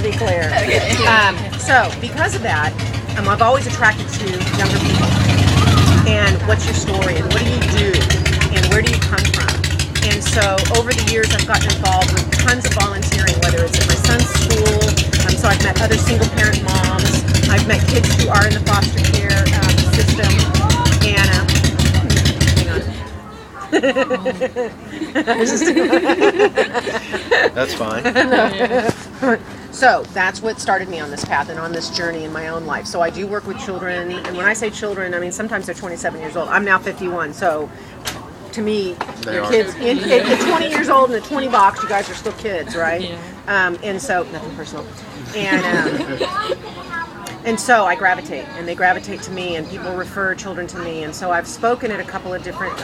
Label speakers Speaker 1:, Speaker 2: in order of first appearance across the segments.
Speaker 1: to be clear.
Speaker 2: Okay.
Speaker 1: So because of that, I've always attracted to younger people. And what's your story? And what do you do? And where do you come from? And so over the years, I've gotten involved with tons of volunteering, whether it's at my son's school. So I've met other single parent moms. I've met kids who are in the foster care system. And
Speaker 3: That's fine.
Speaker 1: So that's what started me on this path and on this journey in my own life. So I do work with children, and when I say children, I mean sometimes they're 27 years old. I'm now 51, so to me, your kids, at 20 years old in a 20 box, you guys are still kids, right?
Speaker 2: Yeah.
Speaker 1: And so, nothing personal. And so I gravitate, and they gravitate to me, and people refer children to me. And so I've spoken at a couple of different,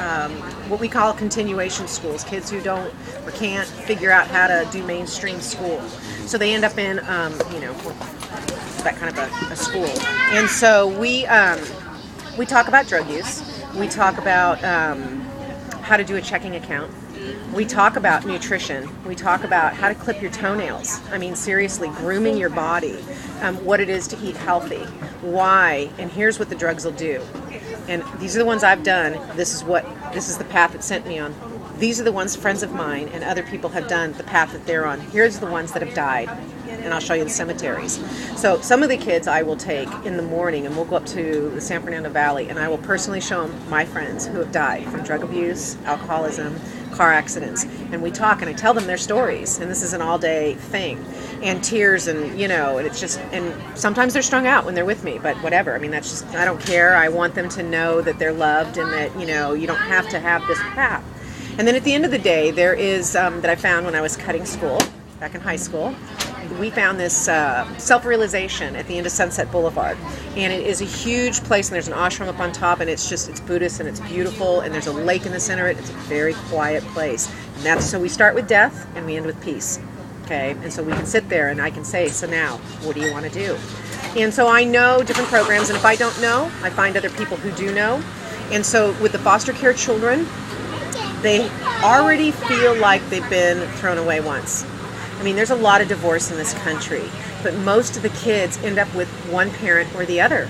Speaker 1: what we call continuation schools, kids who don't or can't figure out how to do mainstream school. So they end up in, that kind of a school. And so we talk about drug use. We talk about how to do a checking account. We talk about nutrition. We talk about how to clip your toenails. I mean, seriously, grooming your body. What it is to eat healthy. Why, and here's what the drugs will do. And these are the ones I've done. This is the path it sent me on. These are the ones friends of mine and other people have done the path that they're on. Here's the ones that have died. And I'll show you the cemeteries. So some of the kids I will take in the morning, and we'll go up to the San Fernando Valley, and I will personally show them my friends who have died from drug abuse, alcoholism, car accidents. And we talk, and I tell them their stories. And this is an all-day thing. And tears, and, and it's just, and sometimes they're strung out when they're with me, but whatever. I mean, that's just, I don't care. I want them to know that they're loved and that, you don't have to have this path. And then at the end of the day, there is, that I found when I was cutting school, back in high school, we found this self-realization at the end of Sunset Boulevard. And it is a huge place, and there's an ashram up on top, and it's Buddhist, and it's beautiful, and there's a lake in the center of it. It's a very quiet place. And so we start with death, and we end with peace. Okay? And so we can sit there, and I can say, so now, what do you want to do? And so I know different programs, and if I don't know, I find other people who do know. And so with the foster care children, they already feel like they've been thrown away once. I mean, there's a lot of divorce in this country, but most of the kids end up with one parent or the other.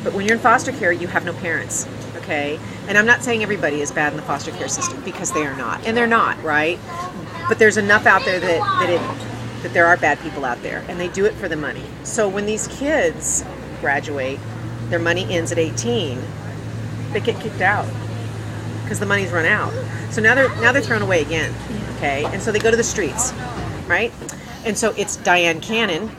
Speaker 1: But when you're in foster care, you have no parents, okay? And I'm not saying everybody is bad in the foster care system, because they are not, and they're not, right? But there's enough out there that there are bad people out there, and they do it for the money. So when these kids graduate, their money ends at 18, they get kicked out because the money's run out. So now they're thrown away again, okay? And so they go to the streets. Right? And so it's Diane Cannon.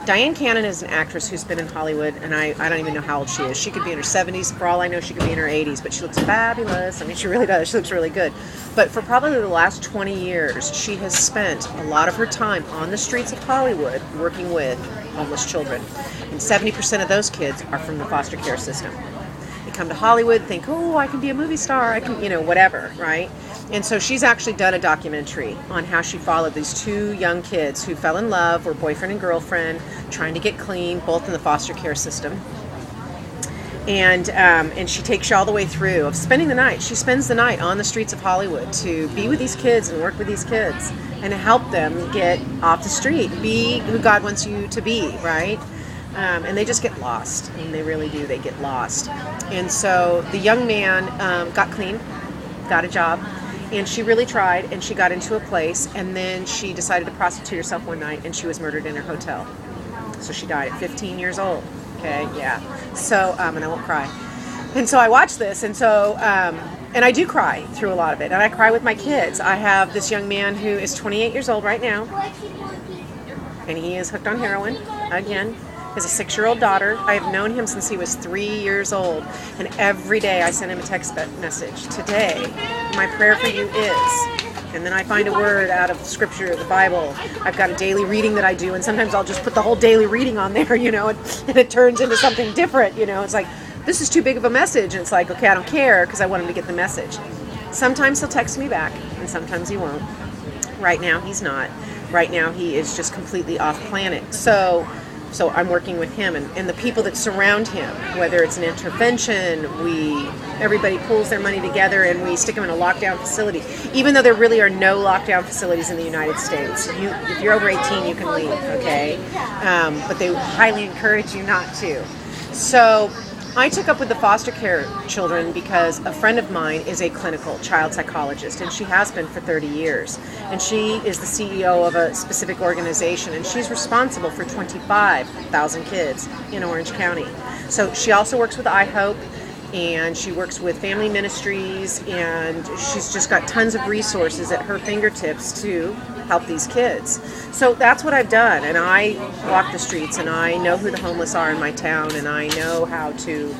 Speaker 1: Diane Cannon is an actress who's been in Hollywood, and I don't even know how old she is. She could be in her 70s. For all I know, she could be in her 80s, but she looks fabulous. I mean, she really does. She looks really good. But for probably the last 20 years, she has spent a lot of her time on the streets of Hollywood working with homeless children. And 70% of those kids are from the foster care system. They come to Hollywood, think, oh, I can be a movie star. I can, whatever, right? And so she's actually done a documentary on how she followed these two young kids who fell in love, were boyfriend and girlfriend, trying to get clean, both in the foster care system. And she takes you all the way through of spending the night. She spends the night on the streets of Hollywood to be with these kids and work with these kids and to help them get off the street, be who God wants you to be, right? And they just get lost. I mean, they really do. They get lost. And so the young man got clean, got a job. And she really tried, and she got into a place, and then she decided to prostitute herself one night, and she was murdered in her hotel. So she died at 15 years old. Okay, yeah. So, and I won't cry. And so I watched this, and so, and I do cry through a lot of it, and I cry with my kids. I have this young man who is 28 years old right now, and he is hooked on heroin again. He has a 6-year-old daughter. I have known him since he was 3 years old, and every day I send him a text message. Today, my prayer for you is, and then I find a word out of Scripture, the Bible. I've got a daily reading that I do, and sometimes I'll just put the whole daily reading on there, and it turns into something different, It's like, this is too big of a message, and it's like, okay, I don't care, because I want him to get the message. Sometimes he'll text me back, and sometimes he won't. Right now, he's not. Right now, he is just completely off planet. So So I'm working with him and the people that surround him, whether it's an intervention, everybody pulls their money together and we stick them in a lockdown facility, even though there really are no lockdown facilities in the United States. If you're over 18, you can leave, okay? But they highly encourage you not to. So I took up with the foster care children because a friend of mine is a clinical child psychologist, and she has been for 30 years. And she is the CEO of a specific organization, and she's responsible for 25,000 kids in Orange County. So she also works with iHope, and she works with family ministries, and she's just got tons of resources at her fingertips to help these kids. So that's what I've done, and I walk the streets, and I know who the homeless are in my town, and I know how to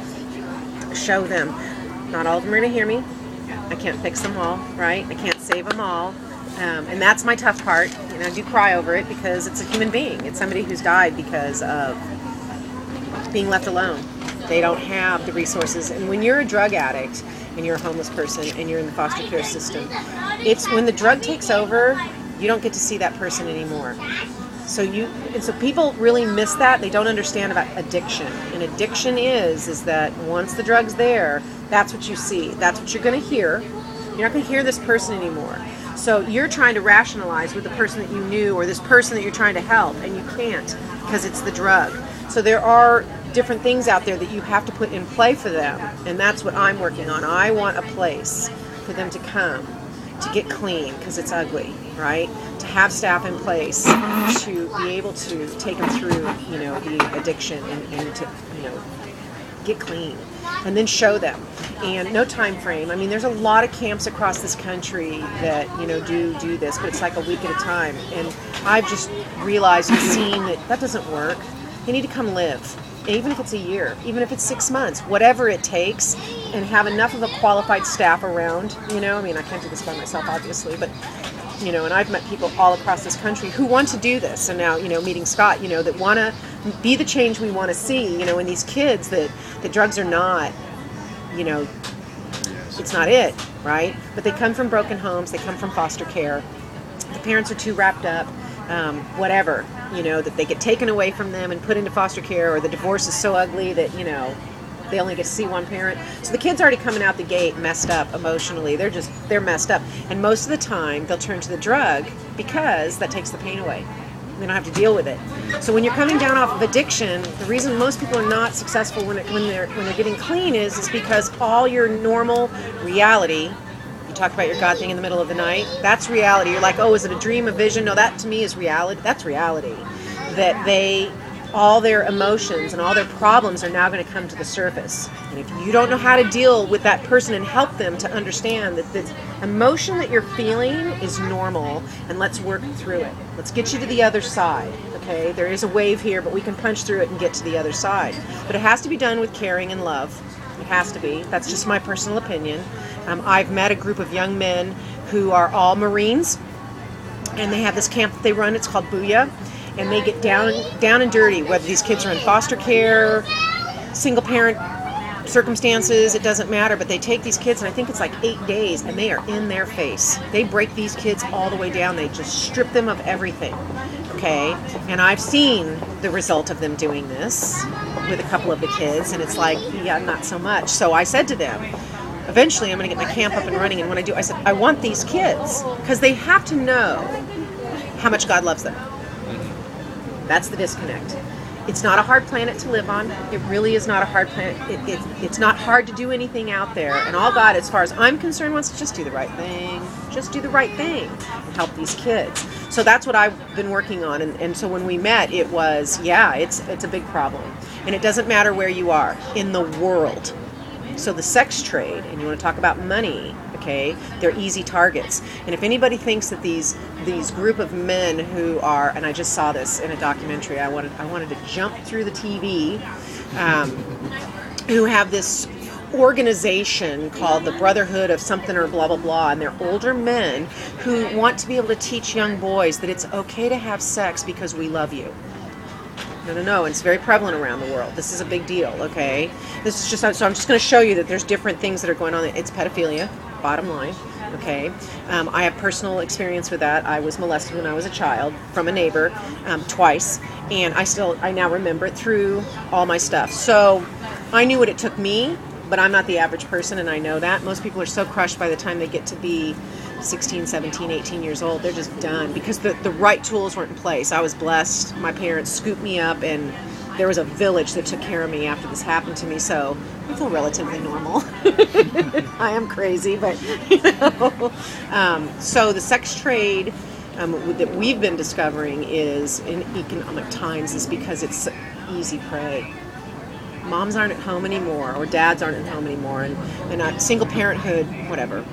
Speaker 1: show them. Not all of them are going to hear me. I can't fix them all, right? I can't save them all. And that's my tough part. I do cry over it because it's a human being. It's somebody who's died because of being left alone. They don't have the resources. And when you're a drug addict and you're a homeless person and you're in the foster care system, it's when the drug takes over, you don't get to see that person anymore. So people really miss that. They don't understand about addiction. And addiction is that once the drug's there, that's what you see. That's what you're going to hear. You're not going to hear this person anymore. So you're trying to rationalize with the person that you knew or this person that you're trying to help, and you can't because it's the drug. So there are different things out there that you have to put in play for them, and that's what I'm working on. I want a place for them to come to get clean because it's ugly, right? To have staff in place to be able to take them through, the addiction and to, get clean, and then show them. And no time frame. I mean, there's a lot of camps across this country that do this, but it's like a week at a time. And I've just realized and seen that doesn't work. You need to come live, even if it's a year, even if it's 6 months, whatever it takes, and have enough of a qualified staff around. I mean, I can't do this by myself, obviously, but and I've met people all across this country who want to do this, and now, meeting Scott, that want to be the change we want to see, in these kids that drugs are not, it's not it, right? But they come from broken homes, they come from foster care, the parents are too wrapped up, whatever, that they get taken away from them and put into foster care, or the divorce is so ugly that, they only get to see one parent. So the kid's already coming out the gate messed up emotionally. They're messed up. And most of the time they'll turn to the drug because that takes the pain away. They don't have to deal with it. So when you're coming down off of addiction, the reason most people are not successful when they're getting clean is because all your normal reality, you talk about your God thing in the middle of the night, that's reality. You're like, oh, is it a dream, a vision? No, that to me is reality. That's reality. That all their emotions and all their problems are now going to come to the surface. And if you don't know how to deal with that person and help them to understand that the emotion that you're feeling is normal, and let's work through it. Let's get you to the other side, okay? There is a wave here, but we can punch through it and get to the other side. But it has to be done with caring and love. It has to be. That's just my personal opinion. I've met a group of young men who are all Marines, and they have this camp that they run. It's called Booyah. And they get down and dirty, whether these kids are in foster care, single parent circumstances, it doesn't matter, but they take these kids, and I think it's like 8 days, and they are in their face. They break these kids all the way down. They just strip them of everything, okay? And I've seen the result of them doing this with a couple of the kids, and it's like, yeah, not so much. So I said to them, eventually I'm going to get my camp up and running, and when I do, I said, I want these kids, because they have to know how much God loves them. That's the disconnect. It's not a hard planet to live on. It really is not a hard planet. It's not hard to do anything out there. And all God, as far as I'm concerned, wants to just do the right thing. Just do the right thing and help these kids. So that's what I've been working on. And so when we met, it was, it's a big problem. And it doesn't matter where you are in the world. So the sex trade, and you want to talk about money, okay, they're easy targets. And if anybody thinks that these group of men who are, and I just saw this in a documentary, I wanted to jump through the TV, who have this organization called the Brotherhood of something or blah, blah, blah, and they're older men who want to be able to teach young boys that it's okay to have sex because we love you. No, it's very prevalent around the world. This is a big deal, okay? This is just, so I'm just going to show you that there's different things that are going on. It's pedophilia, bottom line. Okay, I have personal experience with that. I was molested when I was a child from a neighbor twice, and I now remember it through all my stuff. So I knew what it took me, but I'm not the average person, and I know that. Most people are so crushed by the time they get to be 16, 17, 18 years old. They're just done because the right tools weren't in place. I was blessed. My parents scooped me up, and there was a village that took care of me after this happened to me, so I feel relatively normal. I am crazy, but, so the sex trade that we've been discovering is in economic times is because it's easy prey. Moms aren't at home anymore, or dads aren't at home anymore, and single parenthood, whatever.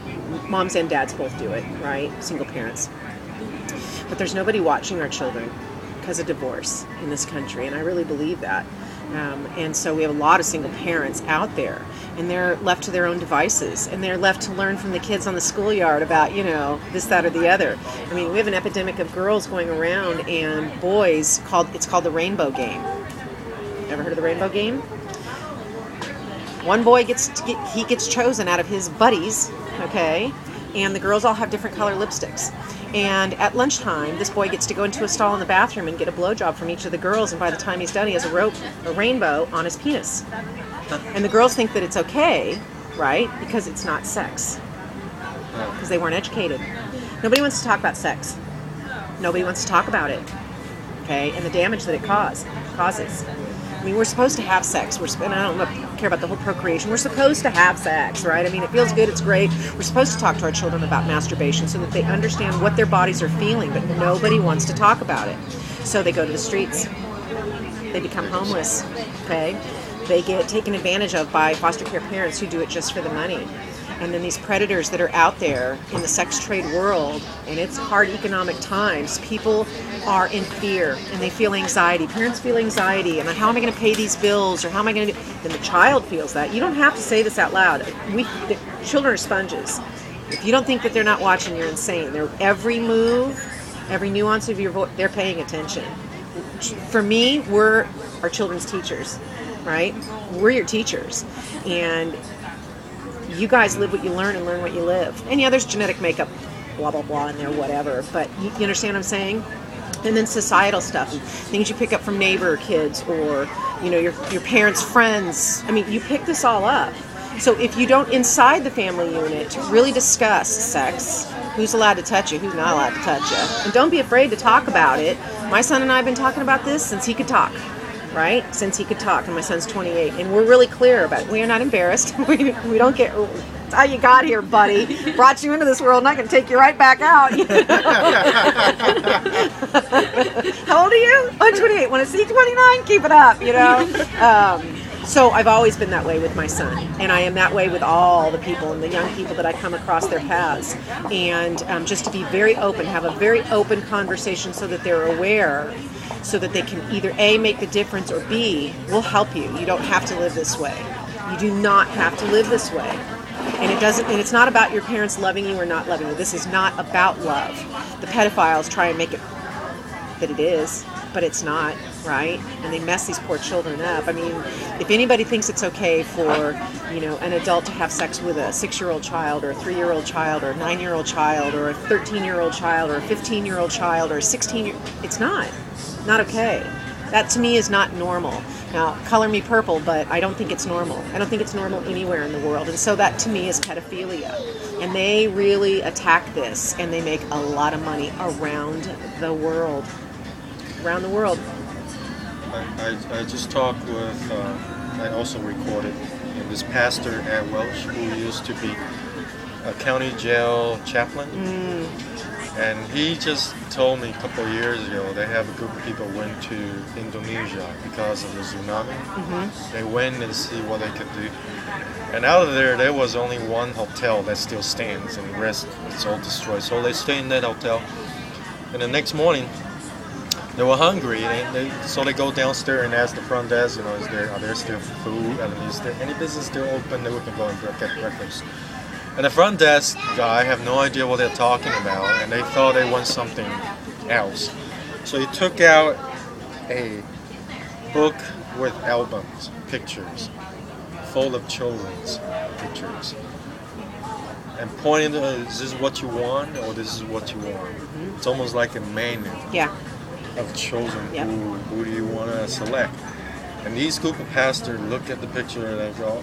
Speaker 1: Moms and dads both do it, right? Single parents. But there's nobody watching our children because of divorce in this country, and I really believe that. And so we have a lot of single parents out there, and they're left to their own devices, and they're left to learn from the kids on the schoolyard about, this, that, or the other. I mean, we have an epidemic of girls going around and boys it's called the rainbow game. Ever heard of the rainbow game? One boy gets chosen out of his buddies, okay, and the girls all have different color lipsticks. And at lunchtime, this boy gets to go into a stall in the bathroom and get a blowjob from each of the girls, and by the time he's done, he has a rainbow on his penis. And the girls think that it's okay, right, because it's not sex, because they weren't educated. Nobody wants to talk about sex. Nobody wants to talk about it, okay, and the damage that it causes. I mean, we're supposed to have sex. And I don't care about the whole procreation. We're supposed to have sex, right? I mean, it feels good. It's great. We're supposed to talk to our children about masturbation so that they understand what their bodies are feeling, but nobody wants to talk about it. So they go to the streets. They become homeless, okay? They get taken advantage of by foster care parents who do it just for the money. And then these predators that are out there in the sex trade world, and it's hard economic times, people are in fear and they feel anxiety. Parents feel anxiety, and how am I going to pay these bills, or how am I going to do? Then the child feels that. You don't have to say this out loud. The children are sponges. If you don't think that they're not watching, you're insane. Every move, every nuance of your voice, they're paying attention. For me, we're our children's teachers, right? We're your teachers. And you guys live what you learn and learn what you live. And yeah, there's genetic makeup, blah, blah, blah in there, whatever. But you understand what I'm saying? And then societal stuff, things you pick up from neighbor kids or, your parents' friends. I mean, you pick this all up. So if you don't, inside the family unit, really discuss sex, who's allowed to touch you, who's not allowed to touch you. And don't be afraid to talk about it. My son and I have been talking about this since he could talk. Right? Since he could talk, and my son's 28, and we're really clear about it. We are not embarrassed. We don't get. That's how you got here, buddy. Brought you into this world, not going to take you right back out. How old are you? I'm 28. Want to see 29? Keep it up. So I've always been that way with my son, and I am that way with all the people and the young people that I come across their paths. And just to be very open, have a very open conversation so that they're aware, so that they can either A, make the difference, or B, will help you. You don't have to live this way. You do not have to live this way. And it's not about your parents loving you or not loving you. This is not about love. The pedophiles try and make it that it is, but it's not, right? And they mess these poor children up. I mean, if anybody thinks it's okay for, an adult to have sex with a 6-year-old child or a 3-year-old child or a 9-year-old child or a 13-year-old child or a 15-year-old child or a 16-year-old, it's not okay. That to me is not normal. Now, color me purple, but I don't think it's normal. I don't think it's normal anywhere in the world. And so that to me is pedophilia. And they really attack this, and they make a lot of money around the world. Around the world.
Speaker 2: I just talked with, I also recorded this pastor at Welsh, who used to be a county jail chaplain. And he just told me a couple of years ago they have a group of people went to Indonesia because of the tsunami. Mm-hmm. They went and see what they could do. And out of there was only one hotel that still stands, and the rest is all destroyed. So they stay in that hotel. And the next morning, they were hungry, so they go downstairs and ask the front desk, are there still food? And is there any business still open that we can go and get breakfast? And the front desk guy have no idea what they're talking about, and they thought they want something else. So he took out a book with albums, pictures, full of children's pictures. and pointing to, is this what you want or this is what you want? It's almost like a menu
Speaker 1: Yeah.
Speaker 2: of children.
Speaker 1: Yep.
Speaker 2: Who do you want to select? And these group of pastors look at the picture and they go,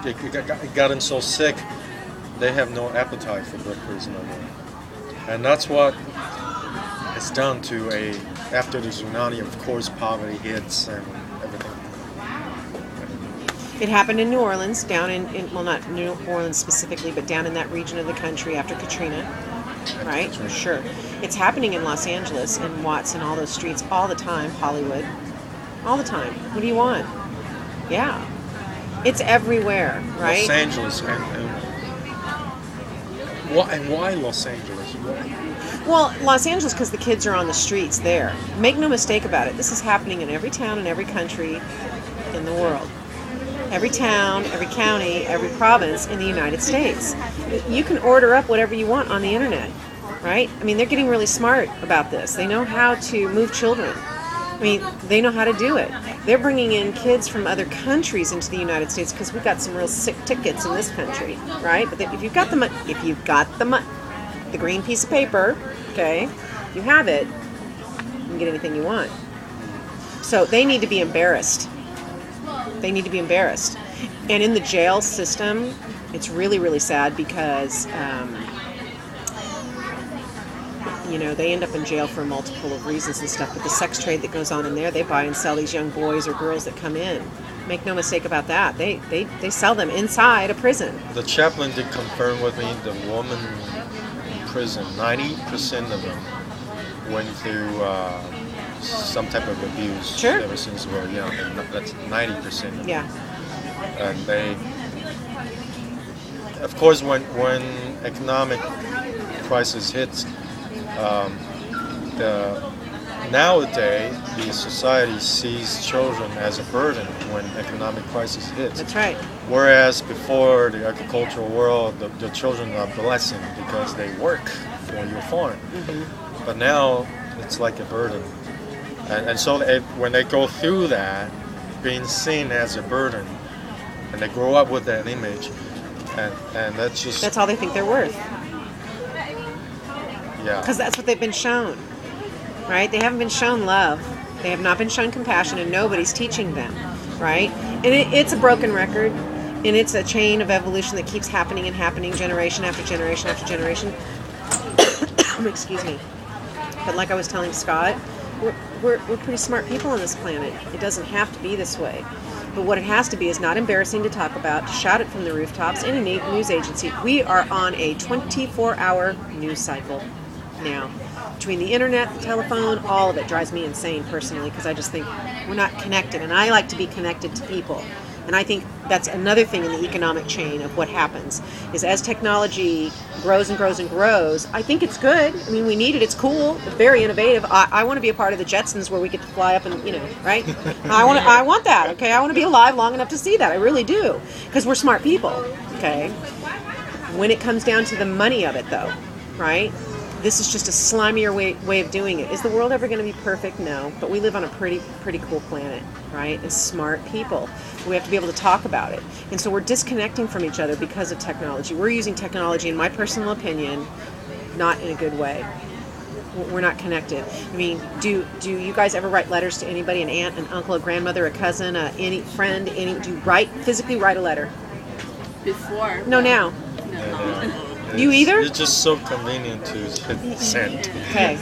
Speaker 2: it got them so sick, they have no appetite for breakfast no more. And that's what it's done to after the tsunami, of course, poverty hits and everything.
Speaker 1: It happened in New Orleans, down in well, not New Orleans specifically, but down in that region of the country after Katrina, right?
Speaker 2: Katrina.
Speaker 1: Sure. It's happening in Los Angeles, in Watts, and all those streets all the time, Hollywood, all the time. What do you want? Yeah. It's everywhere, right?
Speaker 2: Los Angeles, and why Los Angeles? Why?
Speaker 1: Well, Los Angeles, because the kids are on the streets there. Make no mistake about it. This is happening in every town and every country in the world. Every town, every county, every province in the United States. You can order up whatever you want on the internet, right? I mean, they're getting really smart about this. They know how to move children. I mean, they know how to do it. They're bringing in kids from other countries into the United States because we've got some real sick tickets in this country, right? But if you've got the green piece of paper, okay, you have it, you can get anything you want. So they need to be embarrassed. They need to be embarrassed. And in the jail system, it's really, really sad because, they end up in jail for multiple of reasons and stuff. But the sex trade that goes on in there, they buy and sell these young boys or girls that come in. Make no mistake about that. They sell them inside a prison.
Speaker 2: The chaplain did confirm with me the woman in prison, 90% of them went through some type of abuse ever since they were young. And that's 90% of them.
Speaker 1: Yeah.
Speaker 2: And they, of course, when economic crisis hits, nowadays the society sees children as a burden when economic crisis hits.
Speaker 1: That's right.
Speaker 2: Whereas before the agricultural world, the children are a blessing because they work for your farm. Mm-hmm. But now it's like a burden. And so when they go through that, being seen as a burden, and they grow up with that image, and that's
Speaker 1: all they think they're worth.
Speaker 2: Yeah.
Speaker 1: Because that's what they've been shown, right? They haven't been shown love. They have not been shown compassion, and nobody's teaching them, right? And it's a broken record, and it's a chain of evolution that keeps happening and happening, generation after generation after generation. Excuse me. But like I was telling Scott, we're pretty smart people on this planet. It doesn't have to be this way. But what it has to be is not embarrassing to talk about, to shout it from the rooftops in a news agency. We are on a 24-hour news cycle now. Between the internet, the telephone, all of it drives me insane personally because I just think we're not connected. And I like to be connected to people. And I think that's another thing in the economic chain of what happens is as technology grows and grows and grows, I think it's good. I mean, we need it. It's cool. It's very innovative. I want to be a part of the Jetsons where we get to fly up and, right? I want that, okay? I want to be alive long enough to see that. I really do. Because we're smart people, okay? When it comes down to the money of it, though, right? This is just a slimier way of doing it. Is the world ever going to be perfect? No. But we live on a pretty cool planet, right? And smart people. We have to be able to talk about it. And so we're disconnecting from each other because of technology. We're using technology, in my personal opinion, not in a good way. We're not connected. I mean, do you guys ever write letters to anybody, an aunt, an uncle, a grandmother, a cousin, any friend, do you physically write a letter?
Speaker 3: Before.
Speaker 1: No, now.
Speaker 3: No.
Speaker 1: You either?
Speaker 2: It's just so convenient to hit send.
Speaker 1: Okay.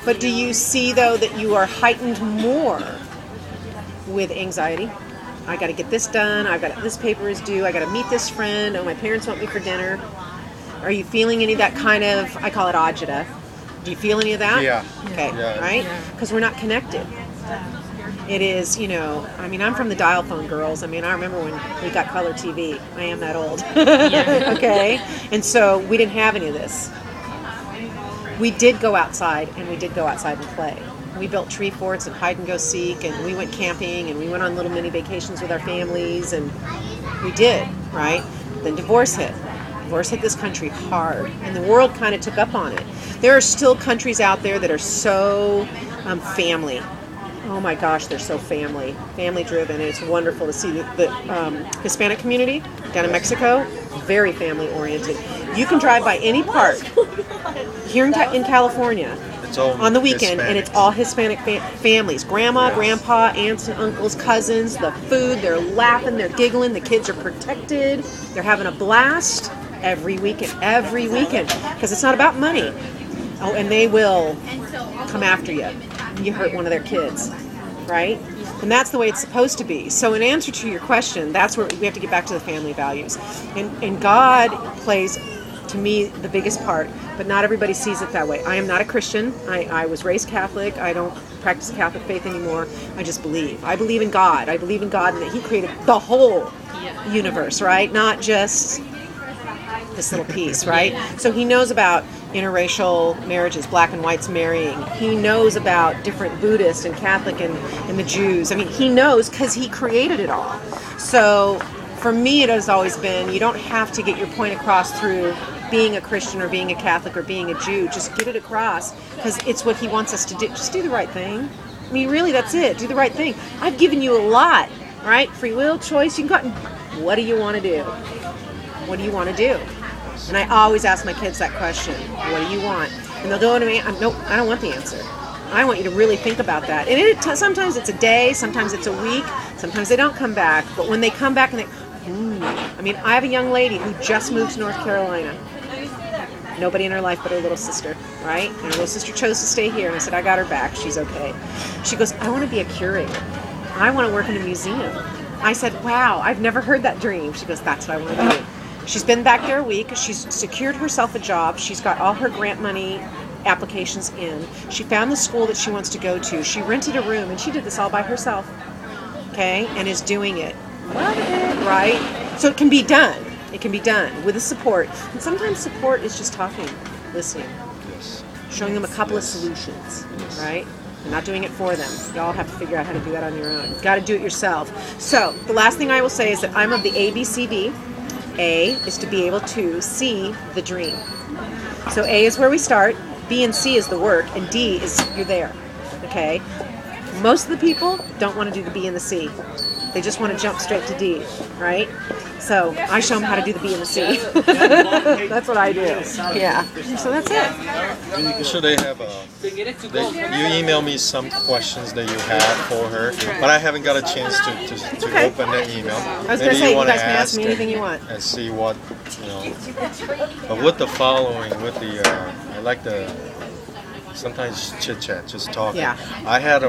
Speaker 1: But do you see, though, that you are heightened more with anxiety? I got to get this done. This paper is due. I got to meet this friend. Oh, my parents want me for dinner. Are you feeling any of that kind of, I call it agita. Do you feel any of that?
Speaker 2: Yeah.
Speaker 1: Okay,
Speaker 2: yeah.
Speaker 1: Right? Because we're not connected. It is, I'm from the dial phone girls. I mean, I remember when we got color TV. I am that old. Okay? And so we didn't have any of this. We did go outside, and we did go outside and play. We built tree forts and hide and go seek, and we went camping, and we went on little mini vacations with our families, and we did, right? Then divorce hit. Divorce hit this country hard, and the world kind of took up on it. There are still countries out there that are so family. Oh my gosh, they're so family driven. And it's wonderful to see the Hispanic community down in Mexico, very family oriented. You can drive by any park here in California
Speaker 2: It's all
Speaker 1: on the weekend, and it's
Speaker 2: Hispanics.
Speaker 1: all Hispanic families. Grandma, grandpa, aunts and uncles, cousins, the food, they're laughing, they're giggling, the kids are protected, they're having a blast every weekend, because it's not about money. Oh, and they will come after you. You hurt one of their kids, right? And that's the way it's supposed to be. So in answer to your question, that's where we have to get back to the family values. And God plays, to me, the biggest part, but not everybody sees it that way. I am not a Christian. I was raised Catholic. I don't practice Catholic faith anymore. I just believe. I believe in God. I believe in God and that He created the whole universe, right? Not just this little piece, right? So He knows about interracial marriages, black and whites marrying. He knows about different Buddhist and Catholic and the Jews. I mean, He knows because He created it all. So for me, it has always been, you don't have to get your point across through being a Christian or being a Catholic or being a Jew. Just get it across because it's what He wants us to do. Just do the right thing. I mean, really, that's it. Do the right thing. I've given you a lot, right? Free will, choice. You can go out and, what do you want to do? What do you want to do? And I always ask my kids that question, what do you want? And they'll go to me, nope, I don't want the answer. I want you to really think about that. And sometimes it's a day, sometimes it's a week, sometimes they don't come back. But when they come back and they, I mean, I have a young lady who just moved to North Carolina. Nobody in her life but her little sister, right? And her little sister chose to stay here. And I said, I got her back. She's okay. She goes, I want to be a curator. I want to work in a museum. I said, wow, I've never heard that dream. She goes, that's what I want to do. She's been back there a week. She's secured herself a job. She's got all her grant money applications in. She found the school that she wants to go to. She rented a room, and she did this all by herself, okay, and is doing it. Love it, right? So it can be done. It can be done with the support. And sometimes support is just talking, listening, showing them a couple of solutions, right? And not doing it for them. Y'all have to figure out how to do that on your own. You've got to do it yourself. So the last thing I will say is that I'm of the ABCD. A is to be able to see the dream. So A is where we start, B and C is the work, and D is you're there, okay? Most of the people don't want to do the B and the C. They just want to jump straight to D, right? So I show them how to do the B and the C. That's what I do. Yeah. So that's it.
Speaker 2: So they have you email me some questions that you have for her, but I haven't got a chance to
Speaker 1: okay.
Speaker 2: open that email.
Speaker 1: I was going to say, you guys can ask me anything you want.
Speaker 2: And see what, But with the following, I like the sometimes chit chat, just talking.
Speaker 1: Yeah.
Speaker 2: I had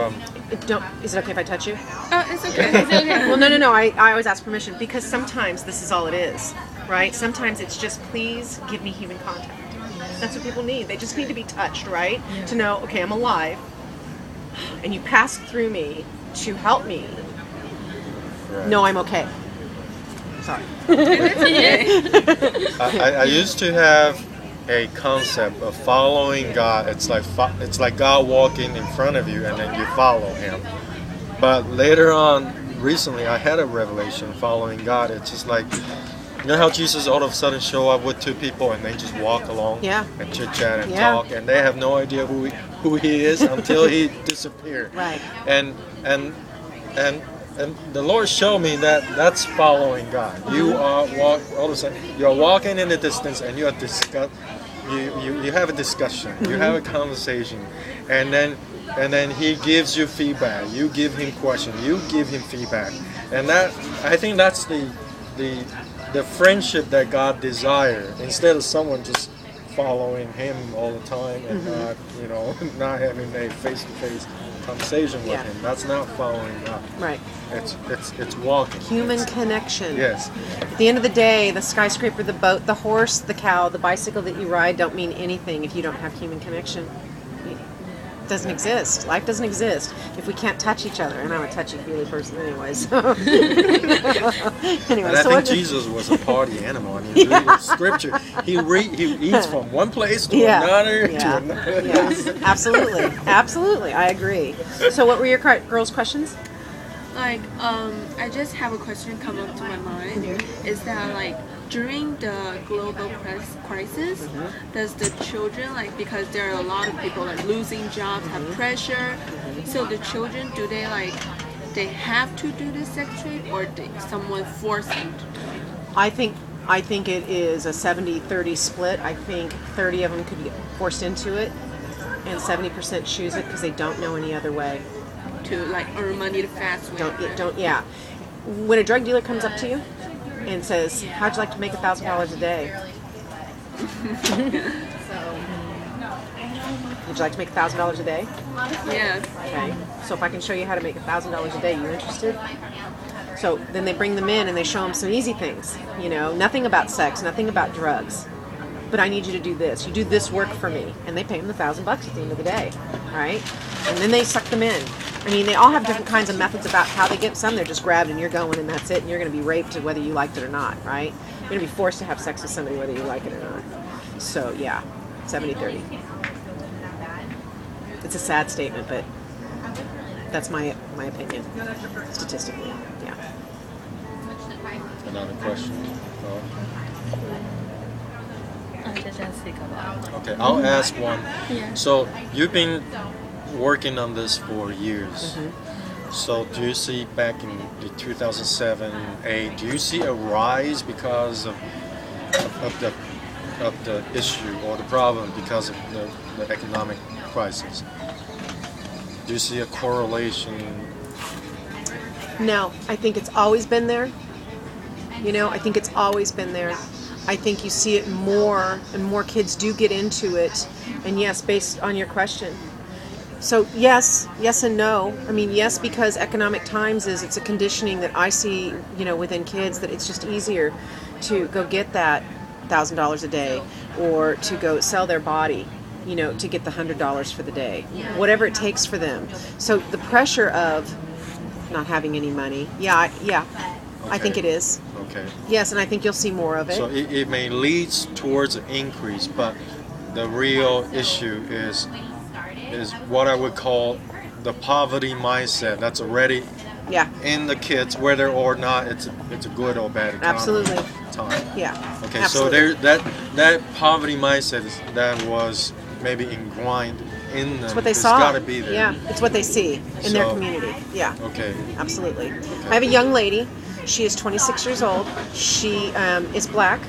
Speaker 1: Is it okay if I touch you?
Speaker 3: It's okay. It's okay.
Speaker 1: Well, no. I always ask permission because sometimes this is all it is, right? Sometimes it's just please give me human contact. That's what people need. They just need to be touched, right? Yeah. To know, okay, I'm alive, and you passed through me to help me. Right. No, I'm okay. Sorry.
Speaker 2: I used to have a concept of following God. It's like God walking in front of you and then you follow Him. But later on, recently, I had a revelation following God. It's just like, you know how Jesus all of a sudden show up with two people and they just walk along and chit chat and talk, and they have no idea who he is until he disappeared.
Speaker 1: Right.
Speaker 2: And the Lord showed me that that's following God. You are all of a sudden you're walking in the distance and you are you have a discussion, you have a conversation, and then He gives you feedback. You give Him questions. You give Him feedback, and I think that's the friendship that God desires, instead of someone just following Him all the time and not having a face-to-face conversation with Him. That's not following God.
Speaker 1: Right.
Speaker 2: It's walking.
Speaker 1: Human connection.
Speaker 2: Yes.
Speaker 1: At the end of the day, the skyscraper, the boat, the horse, the cow, the bicycle that you ride don't mean anything if you don't have human connection. It doesn't exist. Life doesn't exist if we can't touch each other. And I'm a touchy-feely person anyway, so... Anyway,
Speaker 2: and I think Jesus was a party animal. I mean, reading scripture, he eats from one place to another to another.
Speaker 1: Yeah. Absolutely. I agree. So what were your girls' questions?
Speaker 3: Like, I just have a question come up to my mind. Mm-hmm. Is that, like, during the global crisis, does the children, like, because there are a lot of people, like, losing jobs, have pressure, So the children, do they like, they have to do the sex trade, or someone force them to do it?
Speaker 1: I think it is a 70-30 split. I think 30 of them could get forced into it, and 70% choose it because they don't know any other way.
Speaker 3: To like earn money the fast way.
Speaker 1: Yeah. When a drug dealer comes up to you and says, "How'd you like to make $1,000 a day?" Would you like to make $1,000 a day?
Speaker 3: Yes.
Speaker 1: Okay. So if I can show you how to make $1,000 a day, you interested? So then they bring them in and they show them some easy things. You know, nothing about sex, nothing about drugs. But I need you to do this. You do this work for me, and they pay them $1,000 at the end of the day, right? And then they suck them in. I mean, they all have different kinds of methods about how they get some. They're just grabbed and you're going and that's it, and you're going to be raped whether you liked it or not, right? You're going to be forced to have sex with somebody whether you like it or not. So yeah, 70-30. It's a sad statement, but that's my opinion, statistically. Yeah.
Speaker 2: Another question. Okay, I'll ask one.
Speaker 3: Yeah.
Speaker 2: So you've been working on this for years. So do you see back in the 2007, 2008, do you see a rise because of the issue or the problem because of the economic crisis? Do you see a correlation?
Speaker 1: No, I think it's always been there. You know, I think it's always been there. I think you see it more and more kids do get into it. And yes, based on your question. So yes and no. I mean, yes, because economic times it's a conditioning that I see, you know, within kids, that it's just easier to go get that $1,000 a day or to go sell their body, you know, to get the $100 for the day, whatever it takes for them. So the pressure of not having any money, I think it is.
Speaker 2: Okay.
Speaker 1: Yes, and I think you'll see more of it.
Speaker 2: So it may lead towards an increase, but the real issue is what I would call the poverty mindset that's already in the kids, whether or not it's a good or bad economy.
Speaker 1: Absolutely.
Speaker 2: Time.
Speaker 1: Yeah.
Speaker 2: Okay,
Speaker 1: absolutely.
Speaker 2: so that poverty mindset that was maybe ingrained in them.
Speaker 1: It's what they
Speaker 2: it's
Speaker 1: saw.
Speaker 2: Got to be there.
Speaker 1: Yeah, it's what they see in their community. Yeah.
Speaker 2: Okay.
Speaker 1: Absolutely. I have a young lady. She is 26 years old. She is black.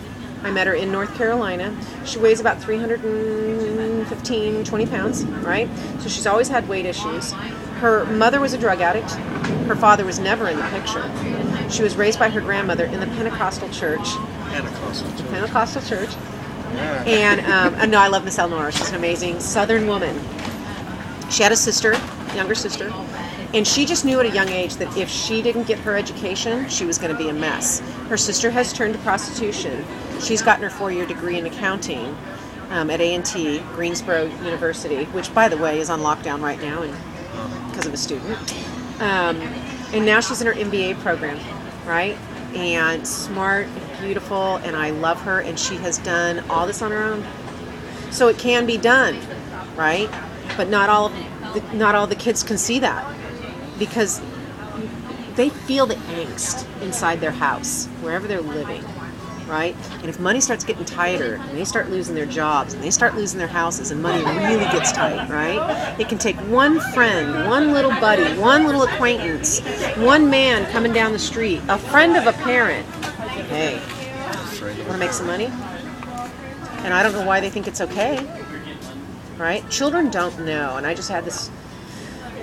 Speaker 1: I met her in North Carolina. She weighs about 315, 20 pounds, right? So she's always had weight issues. Her mother was a drug addict. Her father was never in the picture. She was raised by her grandmother in the Pentecostal church. Pentecostal church.
Speaker 2: Yeah.
Speaker 1: And no, I love Miss Elnora. She's an amazing Southern woman. She had a sister, younger sister, and she just knew at a young age that if she didn't get her education, she was going to be a mess. Her sister has turned to prostitution. She's gotten her 4-year degree in accounting at A&T, Greensboro University, which, by the way, is on lockdown right now because of a student. And now she's in her MBA program, right? And smart and beautiful, and I love her, and she has done all this on her own. So it can be done, right? But not all the kids can see that, because they feel the angst inside their house, wherever they're living, right? And if money starts getting tighter, and they start losing their jobs, and they start losing their houses, and money really gets tight, right? It can take one friend, one little buddy, one little acquaintance, one man coming down the street, a friend of a parent. Hey, want to make some money? And I don't know why they think it's okay, right? Children don't know, and I just had this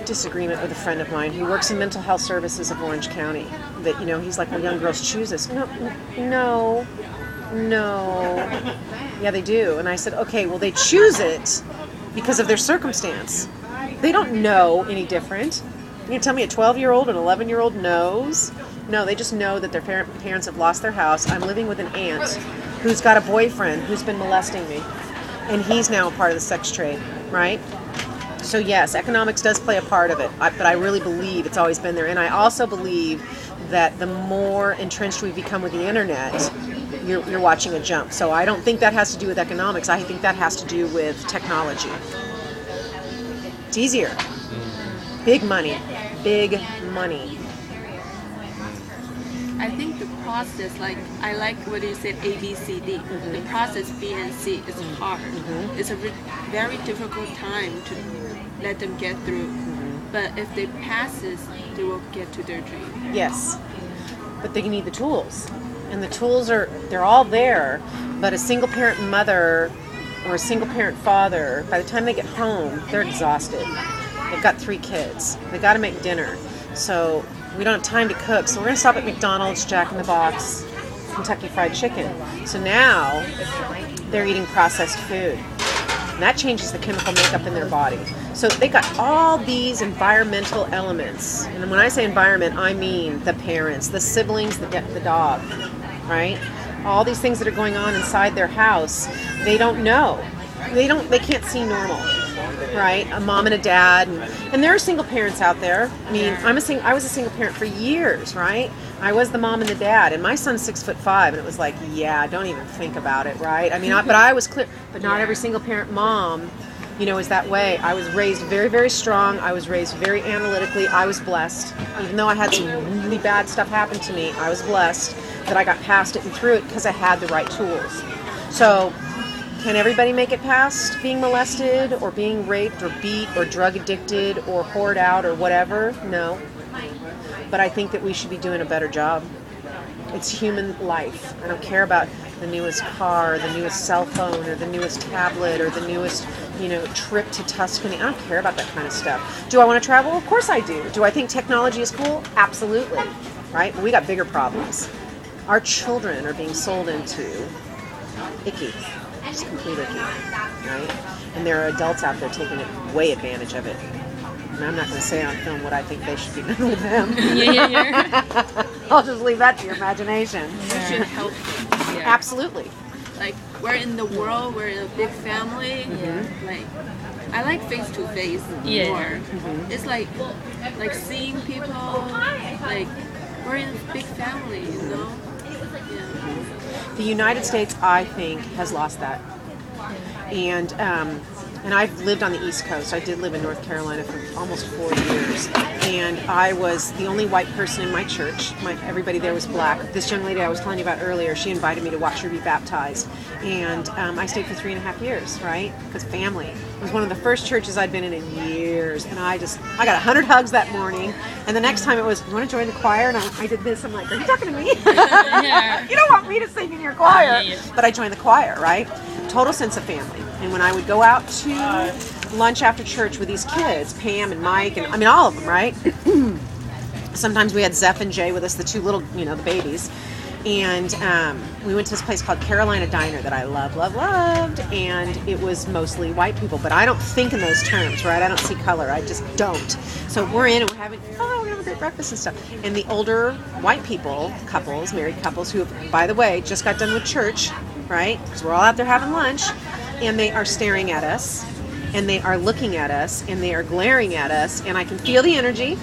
Speaker 1: disagreement with a friend of mine who works in mental health services of Orange County, that, you know, he's like, well, young girls choose this. No. Yeah, they do. And I said, okay, well, they choose it because of their circumstance. They don't know any different. You tell me a 12-year-old and 11-year-old knows? No, they just know that their parents have lost their house. I'm living with an aunt who's got a boyfriend who's been molesting me, and he's now a part of the sex trade, right? So yes, economics does play a part of it, but I really believe it's always been there. And I also believe that the more entrenched we become with the internet, you're watching a jump. So I don't think that has to do with economics. I think that has to do with technology. It's easier. Big money.
Speaker 3: I think the process, like, I like what you said, A, B, C, D. The process B and C is hard. It's a very difficult time to let them get through. But if they pass this, they will get to their dream.
Speaker 1: Yes, but they need the tools, and the tools they're all there. But a single parent mother or a single parent father, by the time they get home, they're exhausted. They've got 3 kids. They got to make dinner, so we don't have time to cook. So we're going to stop at McDonald's, Jack in the Box, Kentucky Fried Chicken. So now they're eating processed food. And that changes the chemical makeup in their body. So they got all these environmental elements. And when I say environment, I mean the parents, the siblings, the dog, right? All these things that are going on inside their house, they don't know. They can't see normal, right? A mom and a dad, and there are single parents out there. I mean, I was a single parent for years, right? I was the mom and the dad, and my son's 6'5", and it was like, yeah, don't even think about it, right? I mean, but I was clear, but not every single parent mom, is that way. I was raised very, very strong. I was raised very analytically. I was blessed. Even though I had some really bad stuff happen to me, I was blessed that I got past it and through it because I had the right tools. So, can everybody make it past being molested or being raped or beat or drug addicted or whored out or whatever? No. But I think that we should be doing a better job. It's human life. I don't care about the newest car, the newest cell phone, or the newest tablet, or the newest, trip to Tuscany. I don't care about that kind of stuff. Do I want to travel? Of course I do. Do I think technology is cool? Absolutely. Right? But we got bigger problems. Our children are being sold into icky. Just complete icky. Right? And there are adults out there taking way advantage of it. And I'm not going to say on film what I think they should be done with them.
Speaker 3: Yeah.
Speaker 1: I'll just leave that to your imagination.
Speaker 3: We should help them. Yeah.
Speaker 1: Absolutely.
Speaker 3: Like, we're in the world, we're in a big family.
Speaker 1: Mm-hmm.
Speaker 3: Like, I like face-to-face more. Mm-hmm. It's like seeing people, like, we're in a big family, Yeah.
Speaker 1: The United States, I think, has lost that. And I've lived on the East Coast. I did live in North Carolina for almost 4 years. And I was the only white person in my church. Everybody there was black. This young lady I was telling you about earlier, she invited me to watch her be baptized. And I stayed for 3.5 years, right? Because family. It was one of the first churches I'd been in years. And I got 100 hugs that morning. And the next time it was, you want to join the choir? And I did this. I'm like, are you talking to me?
Speaker 3: Yeah.
Speaker 1: You don't want me to sing in your choir.
Speaker 3: Yeah.
Speaker 1: But I joined the choir, right? Total sense of family. And when I would go out to lunch after church with these kids, Pam and Mike, and all of them, right? Sometimes we had Zeph and Jay with us, the 2 little, the babies. And we went to this place called Carolina Diner that I loved. And it was mostly white people. But I don't think in those terms, right? I don't see color. I just don't. So we're in and we're having a great breakfast and stuff. And the older white people, couples, married couples, who have, by the way, just got done with church, right? Because we're all out there having lunch. And they are staring at us, and they are looking at us, and they are glaring at us, and I can feel the energy.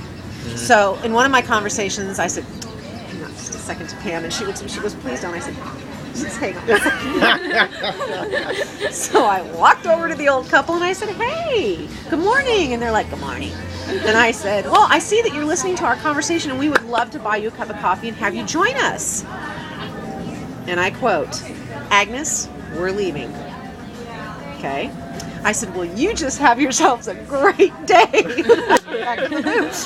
Speaker 1: So in one of my conversations, I said, hang on just a second to Pam, and she goes, please don't. I said, just hang on. So I walked over to the old couple, and I said, hey, good morning. And they're like, good morning. And I said, well, I see that you're listening to our conversation, and we would love to buy you a cup of coffee and have you join us. And I quote, Agnes, we're leaving. Okay. I said, well, you just have yourselves a great day.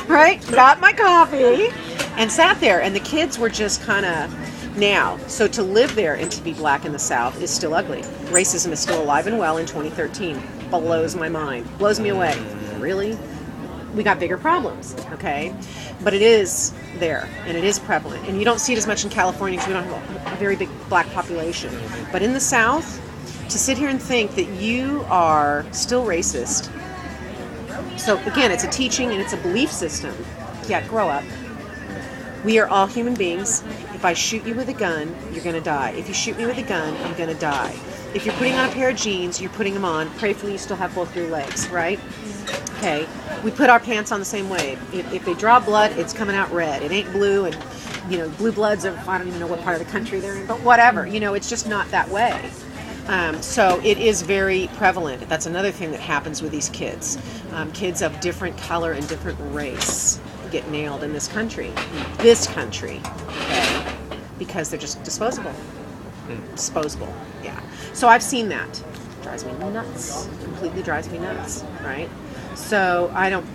Speaker 1: Right? Got my coffee and sat there. And the kids were just kind of now. So to live there and to be black in the South is still ugly. Racism is still alive and well in 2013. Blows my mind. Blows me away. Really? We got bigger problems. Okay. But it is there and it is prevalent. And you don't see it as much in California because we don't have a very big black population. But in the South, to sit here and think that you are still racist. So again, it's a teaching and it's a belief system. Yeah, grow up. We are all human beings. If I shoot you with a gun, you're going to die. If you shoot me with a gun, I'm going to die. If you're putting on a pair of jeans, you're putting them on. Prayfully, you still have both your legs, right? Okay. We put our pants on the same way. If they draw blood, it's coming out red. It ain't blue, and blue bloods of, I don't even know what part of the country they're in, but whatever. It's just not that way. So it is very prevalent. That's another thing that happens with these kids. Kids of different color and different race get nailed in this country. Okay? Because they're just disposable. Disposable, yeah. So I've seen that. Drives me nuts. Completely drives me nuts, right? So I don't,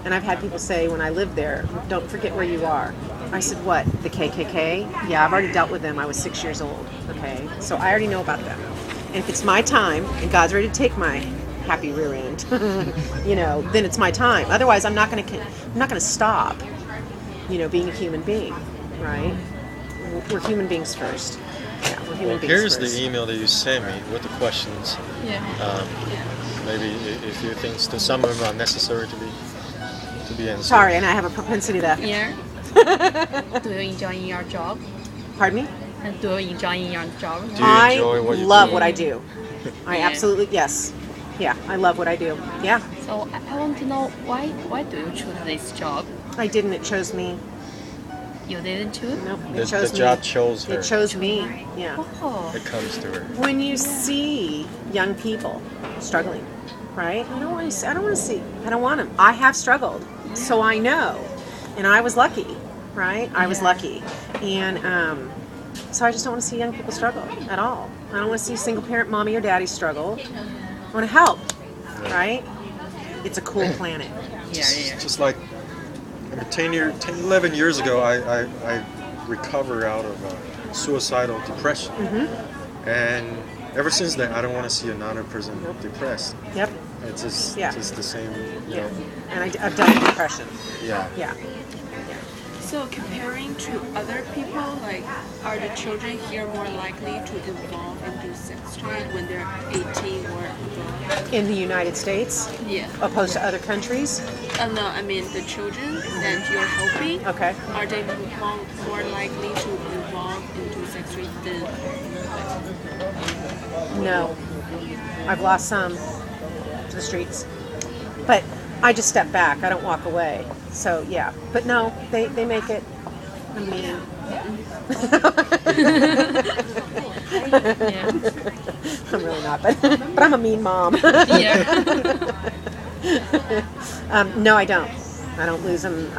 Speaker 1: and I've had people say when I lived there, don't forget where you are. I said, what, the KKK? Yeah, I've already dealt with them. I was 6 years old, okay? So I already know about them. And if it's my time and God's ready to take my happy rear end, then it's my time. Otherwise, I'm not going to stop, being a human being, right? We're human beings first. Yeah, we're human beings
Speaker 2: here's
Speaker 1: first.
Speaker 2: the email that you sent me with the questions.
Speaker 3: Yeah.
Speaker 2: Maybe if you think some of them are necessary to be answered.
Speaker 1: Sorry, and I have a propensity to...
Speaker 3: Yeah. Do you enjoy your job?
Speaker 1: Pardon me?
Speaker 3: And do you enjoy your job?
Speaker 2: Do you
Speaker 1: I
Speaker 2: enjoy what you
Speaker 1: love
Speaker 2: do?
Speaker 1: what I do. I
Speaker 3: Yeah.
Speaker 1: absolutely, yes. Yeah, I love what I do. Yeah.
Speaker 3: So I want to know why do you choose this job?
Speaker 1: I didn't, it chose me.
Speaker 3: You didn't choose?
Speaker 1: Nope,
Speaker 2: The
Speaker 1: it chose
Speaker 2: job
Speaker 1: me.
Speaker 2: chose her.
Speaker 1: It chose me, yeah.
Speaker 3: Oh.
Speaker 2: It comes to her.
Speaker 1: When you see young people struggling, right? I don't want them. I have struggled, so I know. And I was lucky, right? I was lucky. And so I just don't want to see young people struggle at all. I don't want to see single parent mommy or daddy struggle. I want to help, right? It's a cool planet.
Speaker 3: Yeah.
Speaker 2: Just like 11 years ago, I recovered out of suicidal depression.
Speaker 1: Mm-hmm.
Speaker 2: And ever since then, I don't want to see another person depressed.
Speaker 1: Yep.
Speaker 2: It's just,
Speaker 1: Yeah.
Speaker 2: just the same, you
Speaker 1: Yeah.
Speaker 2: know.
Speaker 1: And I've dealt with depression.
Speaker 2: Yeah.
Speaker 1: Yeah.
Speaker 3: So comparing to other people, like, are the children here more likely to involve into sex trade when they're 18 or above?
Speaker 1: In the United States,
Speaker 3: Yeah.
Speaker 1: opposed to other countries.
Speaker 3: No, I mean the children that you're helping.
Speaker 1: Okay.
Speaker 3: Are they more likely to involve into sex trade than?
Speaker 1: No. I've lost some to the streets. But I just step back. I don't walk away. So, yeah. But no, they make it. I mean...
Speaker 3: Yeah.
Speaker 1: I'm really not, but I'm a mean mom.
Speaker 3: Yeah.
Speaker 1: No, I don't. I don't lose them.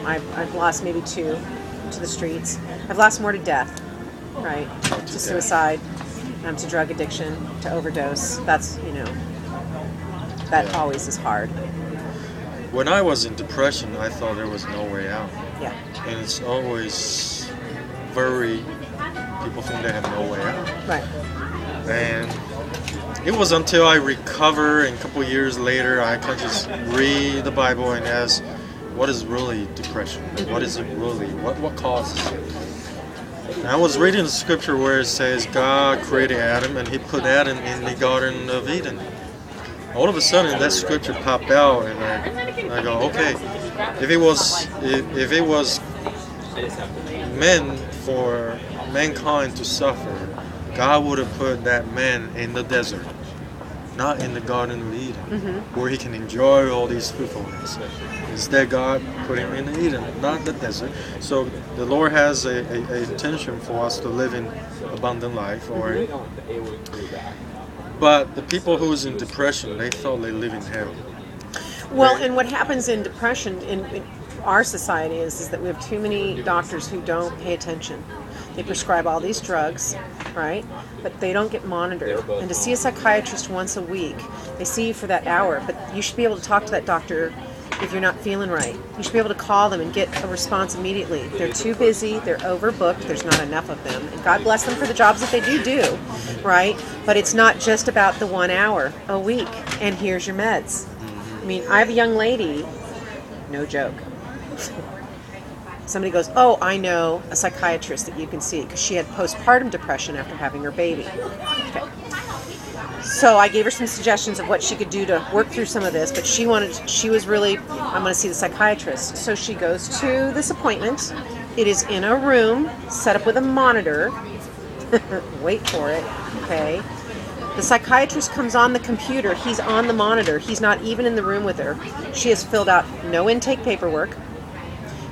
Speaker 1: I've lost maybe 2 to the streets. I've lost more to death, right? To suicide, to drug addiction, to overdose. That's, that always is hard.
Speaker 2: When I was in depression, I thought there was no way out.
Speaker 1: Yeah.
Speaker 2: And it's always people think they have no way out.
Speaker 1: Right.
Speaker 2: And it was until I recovered and a couple years later, I could just read the Bible and ask, what is really depression? What is it really? What causes it? And I was reading the scripture where it says God created Adam and he put Adam in the Garden of Eden. All of a sudden, that scripture popped out, and I go, okay, if it was meant for mankind to suffer, God would have put that man in the desert, not in the Garden of Eden, where he can enjoy all these fruitfulness. Instead, God put him in Eden, not the desert. So the Lord has a intention for us to live in abundant life, But the people who was in depression, they thought they live in hell.
Speaker 1: Well, and what happens in depression in our society is that we have too many doctors who don't pay attention. They prescribe all these drugs, right? But they don't get monitored. And to see a psychiatrist once a week, they see you for that hour, but you should be able to talk to that doctor if you're not feeling right. You should be able to call them and get a response immediately. They're too busy, they're overbooked, there's not enough of them. And God bless them for the jobs that they do, right? But it's not just about the 1 hour a week, and here's your meds. I mean, I have a young lady, no joke. Somebody goes, oh, I know a psychiatrist that you can see, because she had postpartum depression after having her baby. Okay. So I gave her some suggestions of what she could do to work through some of this, but she was really, I'm going to see the psychiatrist. So she goes to this appointment. It is in a room set up with a monitor. Wait for it, okay? The psychiatrist comes on the computer. He's on the monitor. He's not even in the room with her. She has filled out no intake paperwork.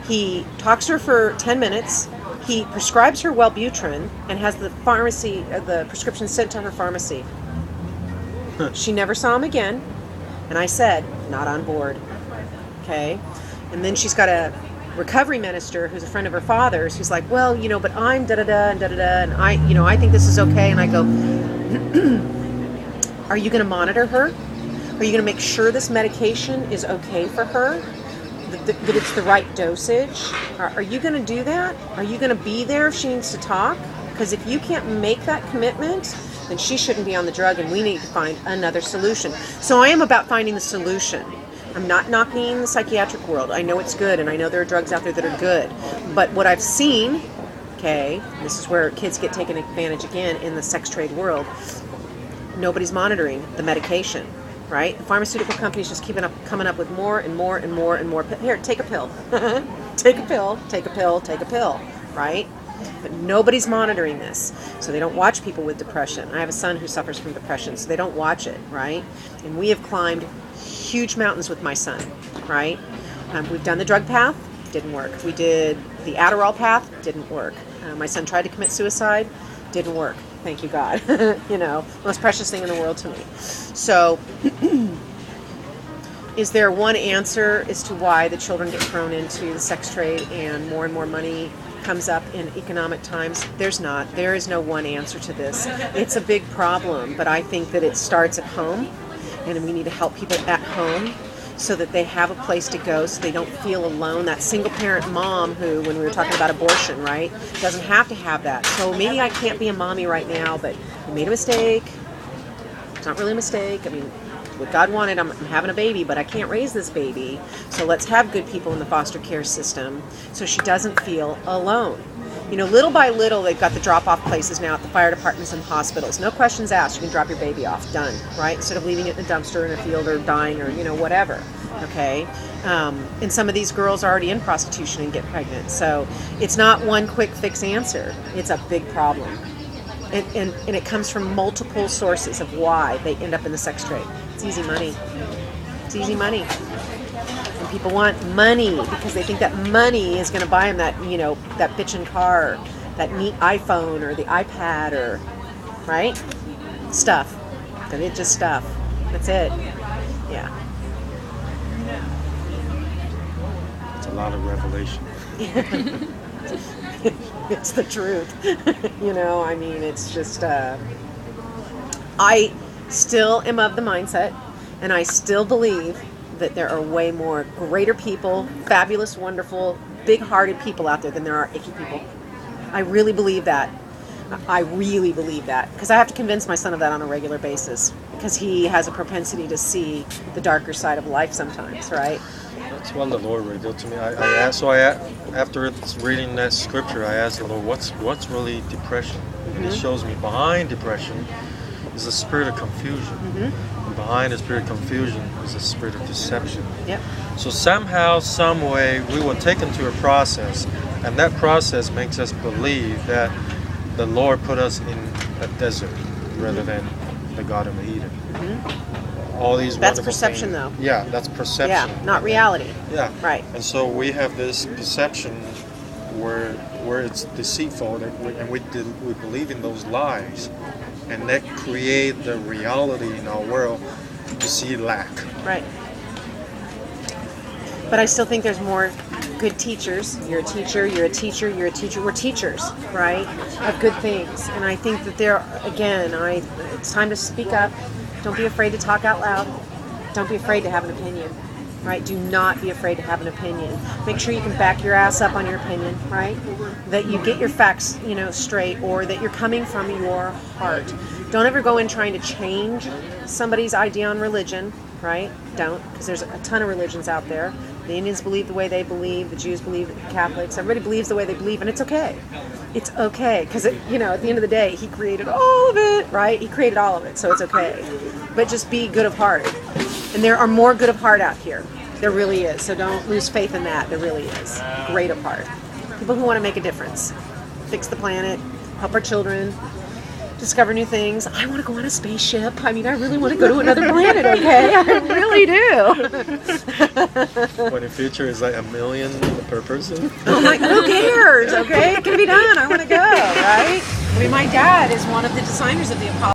Speaker 1: He talks to her for 10 minutes. He prescribes her Wellbutrin and has the prescription sent to her pharmacy. She never saw him again, and I said, not on board, okay? And then she's got a recovery minister who's a friend of her father's who's like, well, but I'm da-da-da and da-da-da, and I think this is okay, and I go, are you going to monitor her? Are you going to make sure this medication is okay for her? That it's the right dosage? Are you going to do that? Are you going to be there if she needs to talk? Because if you can't make that commitment, then she shouldn't be on the drug, and we need to find another solution. So I am about finding the solution. I'm not knocking the psychiatric world. I know it's good, and I know there are drugs out there that are good. But what I've seen, okay, this is where kids get taken advantage again in the sex trade world, nobody's monitoring the medication, right? The pharmaceutical companies just coming up with more and more and more and more. Here, take a pill. Take a pill, take a pill, take a pill, right? But nobody's monitoring this. So they don't watch people with depression. I have a son who suffers from depression, so they don't watch it, right? And we have climbed huge mountains with my son, right? We've done the drug path, didn't work. We did the Adderall path, didn't work. My son tried to commit suicide, didn't work. Thank you, God. You know, most precious thing in the world to me. So, is there one answer as to why the children get thrown into the sex trade and more money comes up in economic times? There's not. There is no one answer to this. It's a big problem, but I think that it starts at home, and we need to help people at home so that they have a place to go, so they don't feel alone. That single parent mom who, when we were talking about abortion, right, doesn't have to have that. So maybe I can't be a mommy right now, but I made a mistake. It's not really a mistake. I mean, what God wanted, I'm having a baby, but I can't raise this baby. So let's have good people in the foster care system so she doesn't feel alone. You know, little by little, they've got the drop-off places now at the fire departments and hospitals. No questions asked. You can drop your baby off. Done. Right? Instead of leaving it in a dumpster in a field or dying or, you know, whatever. Okay? And some of these girls are already in prostitution and get pregnant. So it's not one quick fix answer. It's a big problem. And it comes from multiple sources of why they end up in the sex trade. It's easy money. It's easy money. And people want money because they think that money is going to buy them that, you know, that bitchin' car, that neat iPhone or the iPad or, right? Stuff. And it's just stuff. That's it. Yeah.
Speaker 2: It's a lot of revelation.
Speaker 1: It's the truth. You know, I mean, it's just, I still am of the mindset, and I still believe that there are way more greater people, fabulous, wonderful, big-hearted people out there than there are icky people. I really believe that. I really believe that. Because I have to convince my son of that on a regular basis. Because he has a propensity to see the darker side of life sometimes, right?
Speaker 2: That's what the Lord revealed to me. After reading that scripture, I asked the Lord, what's really depression? And He shows me behind depression is a spirit of confusion. And behind the spirit of confusion is a spirit of deception.
Speaker 1: Yep.
Speaker 2: So somehow, some way, we were taken to a process, and that process makes us believe that the Lord put us in a desert rather than the Garden of Eden. All these
Speaker 1: That's
Speaker 2: wonderful
Speaker 1: perception,
Speaker 2: things.
Speaker 1: though.
Speaker 2: Yeah, that's perception.
Speaker 1: Yeah, not reality.
Speaker 2: Yeah.
Speaker 1: Right.
Speaker 2: And so we have this perception where it's deceitful, and we believe in those lies, and that create the reality in our world to see lack.
Speaker 1: Right. But I still think there's more good teachers. You're a teacher, you're a teacher, you're a teacher. We're teachers, right, of good things. And I think that it's time to speak up. Don't be afraid to talk out loud. Don't be afraid to have an opinion, right? Do not be afraid to have an opinion. Make sure you can back your ass up on your opinion, right? That you get your facts, you know, straight, or that you're coming from your heart. Don't ever go in trying to change somebody's idea on religion, right? Don't, because there's a ton of religions out there. The Indians believe the way they believe. The Jews believe. The Catholics. Everybody believes the way they believe, and it's okay. It's okay, because you know, at the end of the day, He created all of it, right? He created all of it, so it's okay. But just be good of heart, and there are more good of heart out here. There really is. So don't lose faith in that. There really is. Great of heart. People who want to make a difference, fix the planet, help our children, discover new things. I want to go on a spaceship. I mean, I really want to go to another planet, okay? I really do.
Speaker 2: When the future is like $1 million per person.
Speaker 1: Oh my, who cares, okay? It can be done. I want to go, right? I mean, my dad is one of the designers of the Apollo.